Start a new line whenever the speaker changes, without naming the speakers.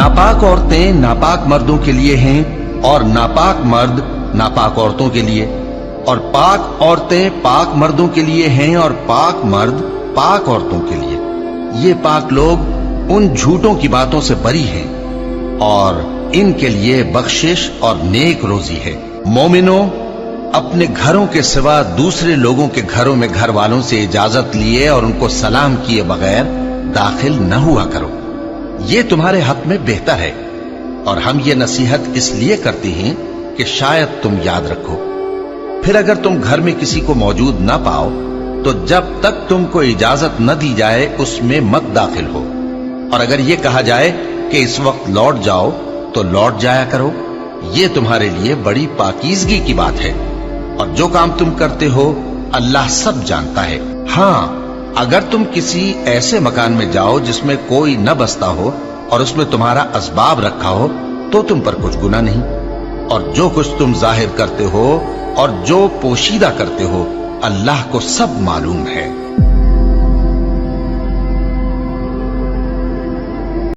नापाक औरतें नापाक मर्दों के लिए हैं और नापाक मर्द नापाक औरतों के लिए, और पाक औरतें पाक मर्दों के लिए हैं और पाक मर्द पाक औरतों के लिए। ये पाक लोग उन झूठों की बातों से बरी हैं और इनके लिए बख्शिश और नेक रोजी है। मोमिनो, अपने घरों के सिवा दूसरे लोगों के घरों में घर वालों से इजाजत लिए और उनको सलाम किए बगैर दाखिल न हुआ करो, ये तुम्हारे हक में बेहतर है। और हम ये नसीहत इसलिए करते हैं कि शायद तुम याद रखो। फिर अगर तुम घर में किसी को मौजूद न पाओ तो जब तक तुमको इजाजत न दी जाए उसमें मत दाखिल हो, और अगर ये कहा जाए कि इस वक्त लौट जाओ तो लौट जाया करो, ये तुम्हारे लिए बड़ी पाकीज़गी की बात है। और जो काम तुम करते हो अल्लाह सब जानता है। हाँ, अगर तुम किसी ऐसे मकान में जाओ जिसमें कोई न बसता हो और उसमें तुम्हारा असबाब रखा हो तो तुम पर कुछ गुनाह नहीं, और जो कुछ तुम जाहिर करते हो और जो पोशीदा करते हो अल्लाह को सब मालूम है।